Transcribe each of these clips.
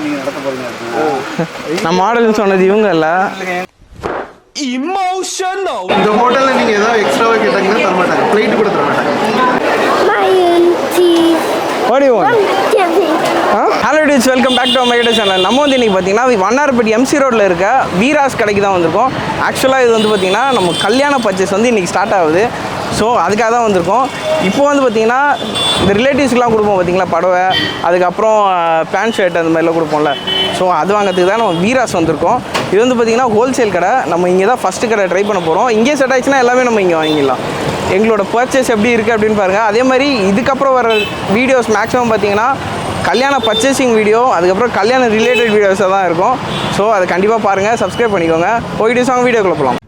நீங்கள் நடத்த போகிறீங்க. நான் மாடல்னு சொன்னது இவங்க இல்லை. இந்த ஹோட்டலில் நீங்கள் ஏதாவது எக்ஸ்ட்ராவாக கேட்டாங்கன்னா தர மாட்டாங்க, பிளேட்டு கூட தர மாட்டாங்க. Hello dudes, welcome back to my YouTube channel. நம்ம வந்து இன்றைக்கி பார்த்தீங்கன்னா வண்ணாரப்பேட்டை எம்சி ரோட்டில் இருக்க வீராஸ் கடைக்கு தான் வந்திருக்கோம். ஆக்சுவலாக இது வந்து பார்த்திங்கன்னா நம்ம கல்யாண பர்ச்சேஸ் வந்து இன்றைக்கி ஸ்டார்ட் ஆகுது. ஸோ அதுக்காக தான் வந்திருக்கோம். இப்போ வந்து பார்த்திங்கன்னா இந்த ரிலேட்டிவ்ஸ்க்கெலாம் கொடுப்போம் பார்த்திங்களா, புடவை, அதுக்கப்புறம் பேண்ட் ஷர்ட் அந்த மாதிரிலாம் கொடுப்போம்ல. ஸோ அது வாங்கிறதுக்கு தான் நம்ம வீராஸ் வந்திருக்கோம். இது வந்து பார்த்திங்கன்னா ஹோல்சேல் கடை. நம்ம இங்கே தான் ஃபஸ்ட்டு கடை ட்ரை பண்ண போகிறோம். இங்கே செட் ஆகிடுச்சுன்னா எல்லாமே நம்ம இங்கே வாங்கிடலாம். எங்களோட பர்ச்சேஸ் எப்படி இருக்குது அப்படின்னு பாருங்கள். அதே மாதிரி இதுக்கப்புறம் வர வீடியோஸ் மேக்ஸிமம் பார்த்திங்கன்னா கல்யாண பர்ச்சேசிங் வீடியோ, அதுக்கப்புறம் கல்யாண ரிலேட்டட் வீடியோஸாக தான் இருக்கும். ஸோ அதை கண்டிப்பாக பாருங்கள், சப்ஸ்கிரைப் பண்ணிக்கோங்க. போயிட்டு சாங் வீடியோக்குள்ளே போகலாம்.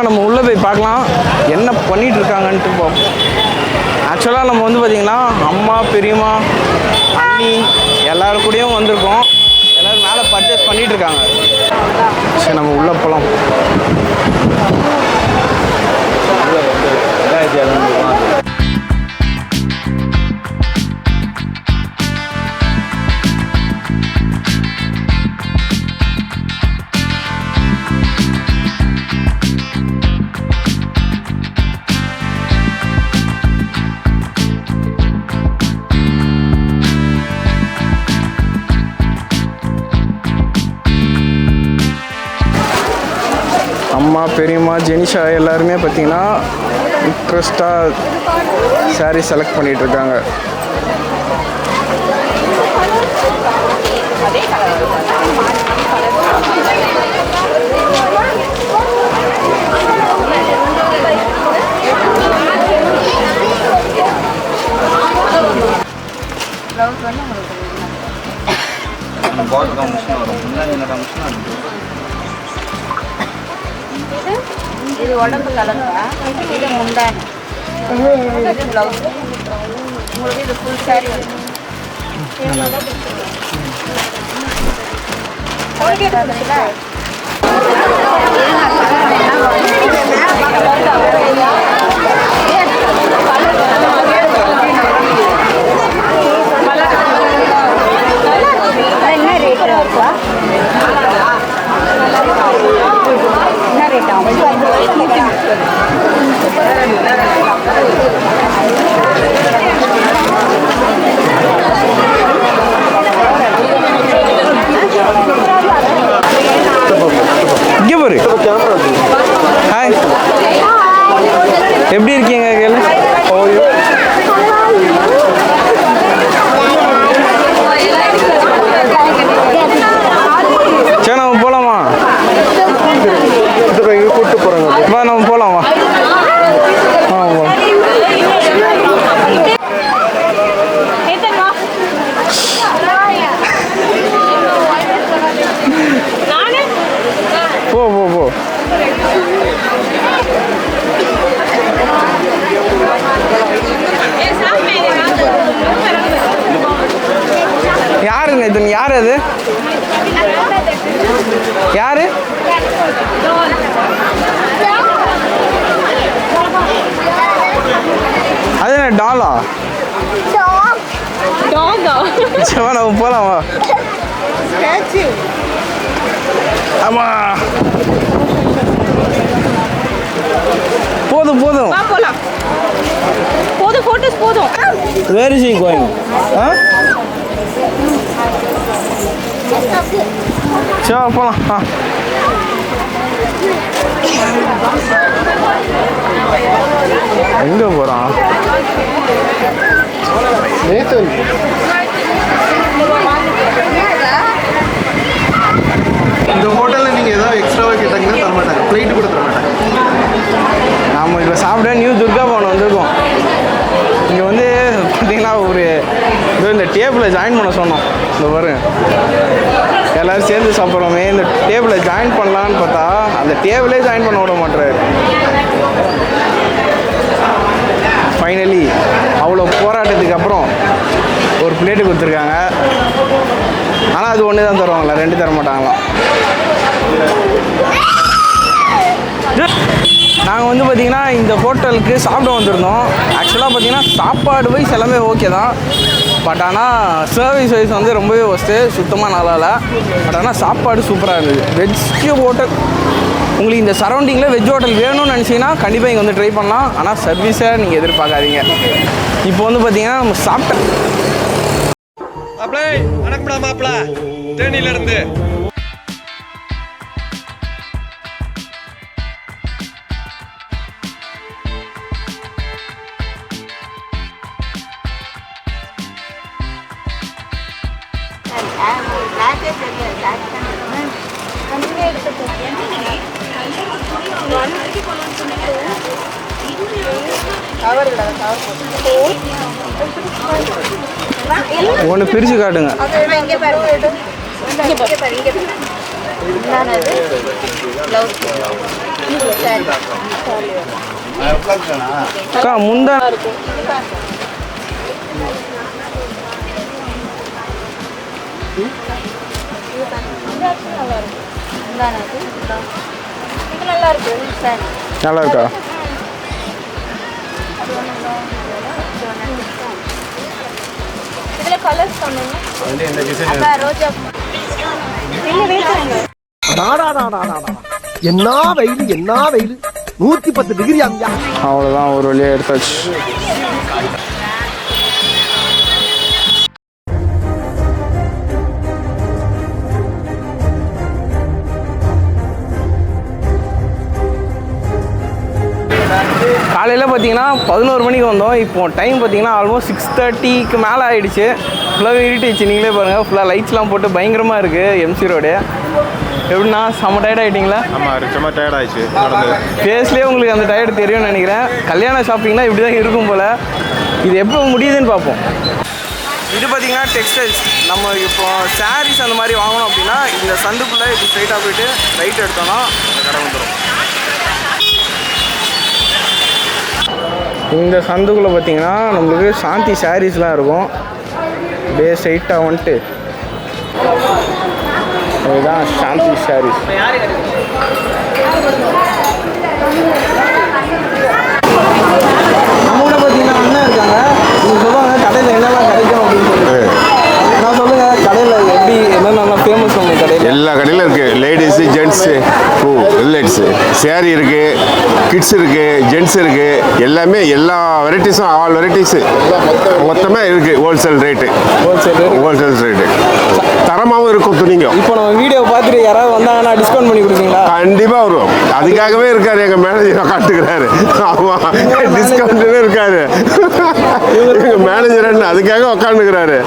நம்ம உள்ளே போய் பார்க்கலாம் என்ன பண்ணிகிட்டு இருக்காங்கன்ட்டு பார்ப்போம். ஆக்சுவலாக நம்ம வந்து பார்த்திங்கன்னா அம்மா, பெரியம்மா, அண்ணி எல்லோரும் கூடயும் வந்திருக்கோம். எல்லோரும் மேலே பர்ச்சேஸ் பண்ணிகிட்டு இருக்காங்க. சரி, நம்ம உள்ளே போகலாம். அம்மா, பெரியம்மா, ஜெனிஷா எல்லாருமே பார்த்திங்கன்னா இன்ட்ரெஸ்டாக சாரீ செலக்ட் பண்ணிகிட்ருக்காங்க. பார்டர் காமிஷன் வரும், முன்னாடி என்ன காமிஷன் இது உடம்பு கலருங்க, இது முந்தானி, இது ப்ளவுஸ், உங்களுக்கு இது ஃபுல் சாரி வரும். என்ன ரேட் இருக்குப்பா? என்ன ரேட் ஆகும்? இங்கே பாரு. ஹாய், எப்படி இருக்கீங்க? கேளு. சரி, நம்ம போகலாமா? கூப்பிட்டு போகிறாங்க. வா, நம்ம போகலாமா? போ போ போ. யாருங்க இது? யார் அது? யாரு? அது என்ன, டாலா? சரி, நம்ம போகலாம். வா. ஆமா, போதும் போதும் போலாம், போதும், போட்டோஸ் போதும். Where is he going? சரி, போகலாம். எங்கே போகிறான்? நேத்தன் இந்த ஹோட்டலில் நீங்கள் ஏதாவது எக்ஸ்ட்ராவாக கேட்டாங்கன்னா தர மாட்டாங்க, பிளேட்டு கூட தர மாட்டாங்க. நாம் இப்போ சாப்பிட நியூ துர்கா பவன் வந்திருக்கோம். இங்கே வந்து பார்த்திங்கன்னா இந்த டேபிளை ஜாயின் பண்ண சொன்னோம். இந்த பாருங்க, எல்லோரும் சேர்ந்து சாப்பிட்றோமே, இந்த டேபிளை ஜாயின் பண்ணலான்னு பார்த்தா அந்த டேபிளே ஜாயின் பண்ண விட மாட்டேறாரு. கொடுத்துருக்காங்க. ஆனால் அது ஒன்று தான் தருவாங்களா, 2 தர மாட்டாங்களாம். நாங்கள் வந்து பார்த்திங்கன்னா இந்த ஹோட்டலுக்கு சாப்பிட வந்திருந்தோம். ஆக்சுவலாக பார்த்திங்கன்னா சாப்பாடு வைஸ் எல்லாமே ஓகே தான். பட் ஆனால் சர்வீஸ் வைஸ் வந்து ரொம்பவே ஒஸ்ட்டு, சுத்தமாக நல்லா இல்லை. பட் ஆனால் சாப்பாடு சூப்பராக இருந்தது. வெஜ் ஹோட்டல் உங்களுக்கு இந்த சரௌண்டிங்கில் வெஜ் ஹோட்டல் வேணும்னு நினச்சிங்கன்னா கண்டிப்பாக இங்கே வந்து ட்ரை பண்ணலாம். ஆனால் சர்வீஸை நீங்கள் எதிர்பார்க்காதீங்க. இப்போ வந்து பார்த்திங்கன்னா நம்ம சாப்பிட்ட வணக்கம்டா மாப்பிள தேனியிலிருந்து. ஒன்று பிரித்து காட்டுங்க. அக்கா முந்தா நல்லா இருக்கா? என்ன வெயில், என்ன வெயில், 110 டிகிரி அங்க. அவ்வளோதான், ஒரு வழியாக எடுத்தாச்சு. காலையில் பார்த்தீங்கன்னா 11 மணிக்கு வந்தோம். இப்போது டைம் பார்த்தீங்கன்னா ஆல்மோஸ்ட் 6:30க்கு மேலே ஆகிடுச்சு. ஃபுல்லாகவே இருட்டிச்சு. நீங்களே பாருங்கள், ஃபுல்லாக லைட்ஸ்லாம் போட்டு பயங்கரமாக இருக்குது எம்சி ரோடு. எப்படின்னா செம்ம டயர்ட் ஆகிட்டிங்களா? ஆமாம், செம்ம டயர்ட் ஆயிடுச்சு. ஃபேஸ்லேயே உங்களுக்கு அந்த டயர்டு தெரியும்னு நினைக்கிறேன். கல்யாண ஷாப்பிங்னா இப்படி தான் இருக்கும் போல். இது எப்போ முடியுதுன்னு பார்ப்போம். இது பார்த்தீங்கன்னா டெக்ஸ்டைல்ஸ். நம்ம இப்போ சாரீஸ் அந்த மாதிரி வாங்கணும் அப்படின்னா இந்த சந்துக்குள்ளே இப்படி ஸ்ட்ரைட்டாக போயிட்டு ரைட் எடுத்தோன்னா அந்த கடை வந்துடும். இந்த சந்துக்குள்ளே பார்த்தீங்கன்னா நம்மளுக்கு சாந்தி சாரீஸ்லாம் இருக்கும். அப்படியே ஸ்ட்ரைட்டாக வந்துட்டு இதுதான் சாந்தி சாரீஸ். நம்ம கூட பார்த்தீங்கன்னா அண்ணன் இருக்காங்க. நீங்கள் சொல்லுவாங்க கடையில் என்னெல்லாம் கிடைக்கும் அப்படின்னு சொல்லிட்டு. நான் சொல்லுங்கள், கடையில் எப்படி என்னென்னலாம் ஃபேமஸ் உங்கள் கடையில்? எல்லா கடையிலும் இருக்குது. லேடிஸு, ஜென்ட்ஸு, ரிலேட்ஸு, சேரீ இருக்குது, கிட்ஸ் இருக்குது, ஜென்ட்ஸ் இருக்குது, எல்லாமே எல்லா வெரைட்டிஸும், ஆல் வெரைட்டிஸு மொத்தமாக இருக்குது. ஹோல்சேல் ரேட்டு, ஹோல்சேல் ரேட்டு தரமாகவும் இருக்கும் துணிங்க. இப்போ நம்ம வீடியோ பார்த்துட்டு யாராவது வந்தாங்கன்னா டிஸ்கவுண்ட் பண்ணி கொடுப்பீங்களா? கண்டிப்பாக வரும். அதுக்காகவே இருக்காரு எங்கள் மேனேஜர் காட்டுக்கிறாரு. ஆமாம், டிஸ்கவுண்ட்னு இருக்காரு எங்கள் மேனேஜர். அதுக்காக உக்காந்துக்கிறாரு.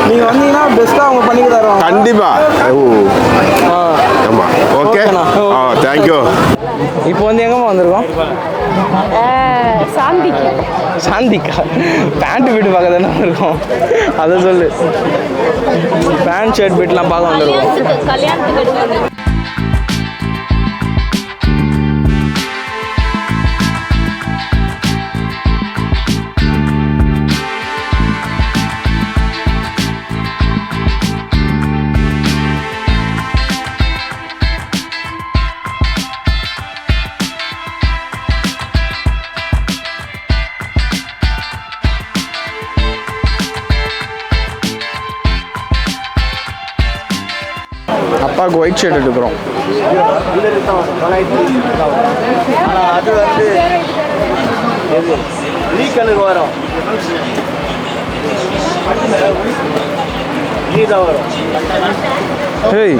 நீங்கள் வந்தீங்கன்னா பெஸ்ட்டாக அவங்க பண்ணி தருவாங்க கண்டிப்பாக. ஆமாம், ஓகே, தேங்க்யூ. இப்போ வந்து எங்கம்மா வந்திருக்கோம்? சாந்திக்கு. சாந்திக்கா? பேண்ட் பீட்டு பார்க்க தானே வந்திருக்கோம், அதை சொல்லு. பேண்ட் ஷர்ட் பீட்லாம் பார்க்க வந்துருக்கோம். கல்யாணத்துக்கு அப்பாவுக்கு ஒயிட் ஷர்ட் எடுக்கிறோம். அது வந்து லீக்கனுக்கு வரும், நீதான் வரும். ஏய்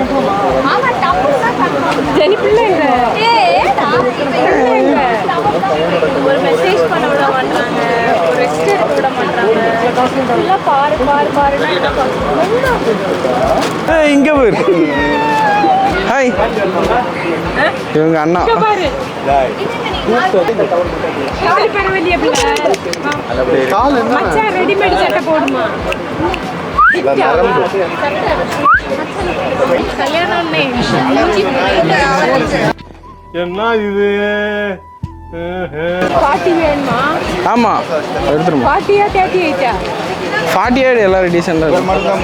ஒரு மெசேஜ் பண்ண விட மாட்டாங்க, ஒரு ரெஸ்ட் எடுக்க விட மாட்டாங்க. பாரு பாரு பாருன்னா இங்கே போயிரு. ஹாய், இவங்க அண்ணா. ரெடிமேட் சட்டை போடுமா? கல்யாணம் என்ன இது? பாட்டி வேணுமா? ஆமா, எடுத்துருமா. பாட்டியா 38ஆ? 48 எல்லாரும் டீசெண்டாக இருக்கும். மாதிரி தான்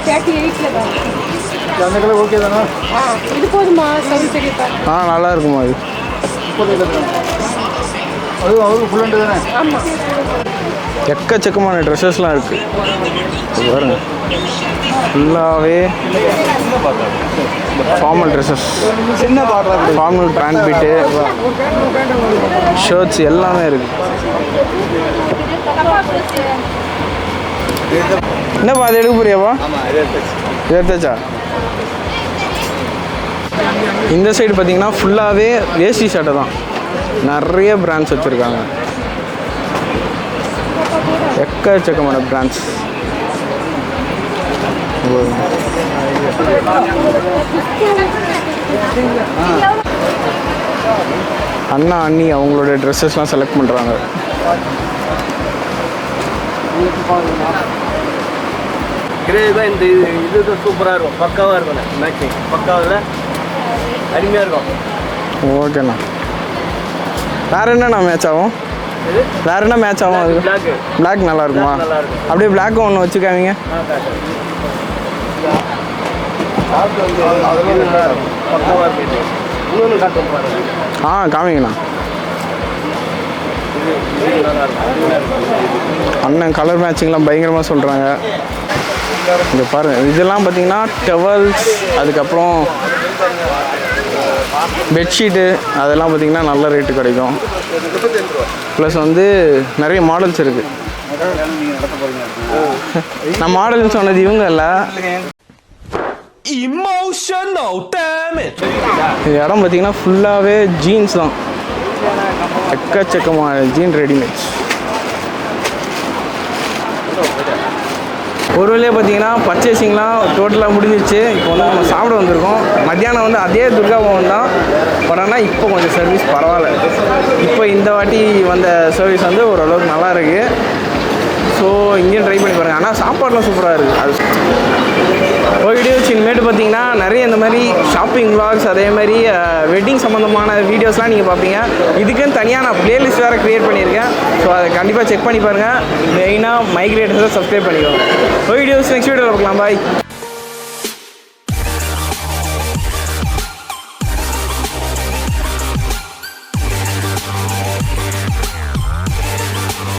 38 அந்த கலர் ஓகே தானே? இது போதுமா? சரிப்பா. நல்லா இருக்குமா அது? 30 அவருக்கு ஃபுல் ஹேண்ட் தானே? ஆமாம். எக்கச்சக்கமான ட்ரெஸ்ஸஸ்லாம் இருக்குது பாருங்க. ஃபுல்லாகவே ஃபார்மல் ட்ரெஸ்ஸஸ், சின்ன பார்டர் ஃபார்மல் பேண்ட் பீட்டு, ஷர்ட்ஸ் எல்லாமே இருக்குது. என்னப்பா அது எடுக்க போறியாப்பா? இது எடுத்தாச்சா? இந்த சைடு பார்த்தீங்கன்னா ஃபுல்லாகவே வேஷ்டி சட்டை தான். நிறைய பிராண்ட்ஸ் வச்சுருக்காங்க, எக்கச்சக்கமான பிராண்ட்ஸ். அண்ணா அண்ணி அவங்களோட ட்ரெஸ்ஸஸ்லாம் செலக்ட் பண்ணுறாங்க. இந்த இது சூப்பராக இருக்கும், பக்காவாக இருக்கும். மேட்சிங் பக்காவில் அருமையாக இருக்கும். ஓகேண்ணா. வேறு என்னண்ணா மேட்ச் ஆகும்? வேறு என்ன மேட்ச் ஆகும்? அது பிளாக் நல்லா இருக்குமா? அப்படியே பிளாக்கும் ஒன்று வச்சுக்காதீங்க. காமிங்கண்ணா. அண்ணன் கலர் மேட்சிங்லாம் பயங்கரமாக சொல்கிறாங்க. இங்கே பாருங்கள், இதெல்லாம் பார்த்தீங்கன்னா டவல்ஸ், அதுக்கப்புறம் பெட்ஷீட்டு, அதெல்லாம் பார்த்தீங்கன்னா நல்ல ரேட்டு கிடைக்கும். ப்ளஸ் வந்து நிறைய மாடல்ஸ் இருக்குது. நான் மாடல்னு சொன்னது இவங்க இல்லை. இந்த இடம் பார்த்தீங்கன்னா ஃபுல்லாகவே ஜீன்ஸ் தான், எக்கச்சக்கமான ஜீன் ரெடிமேட்ஸ். ஒரு வழியாக பார்த்தீங்கன்னா பர்ச்சேசிங்லாம் டோட்டலாக முடிஞ்சிச்சு. இப்போ வந்து நம்ம சாப்பிட வந்திருக்கோம். மத்தியானம் வந்து அதே துர்கா பவன் தான், பட் ஆனால் இப்போ கொஞ்சம் சர்வீஸ் பரவாயில்ல. இப்போ இந்த வாட்டி வந்த சர்வீஸ் வந்து ஓரளவுக்கு நல்லா இருக்குது. ஸோ இங்கேயும் ட்ரை பண்ணி பாருங்கள். ஆனால் சாப்பாடுலாம் சூப்பராக இருக்குது. அது வீடியோஸ் இனிமேட்டு பார்த்தீங்கன்னா நிறைய இந்த மாதிரி ஷாப்பிங் vlogs, அதே மாதிரி வெட்டிங் சம்மந்தமான வீடியோஸ்லாம் நீங்கள் பார்ப்பீங்க. இதுக்குன்னு தனியாக நான் ப்ளேலிஸ்ட் வேறு க்ரியேட் பண்ணியிருக்கேன். ஸோ அதை கண்டிப்பாக செக் பண்ணி பாருங்கள். மெயினாக மைக்ரேட்டர்ஸை சப்ஸ்கிரைப் பண்ணிக்கோங்க. வீடியோஸ் நெக்ஸ்ட் வீடியோவில் பார்க்கலாம். பாய்.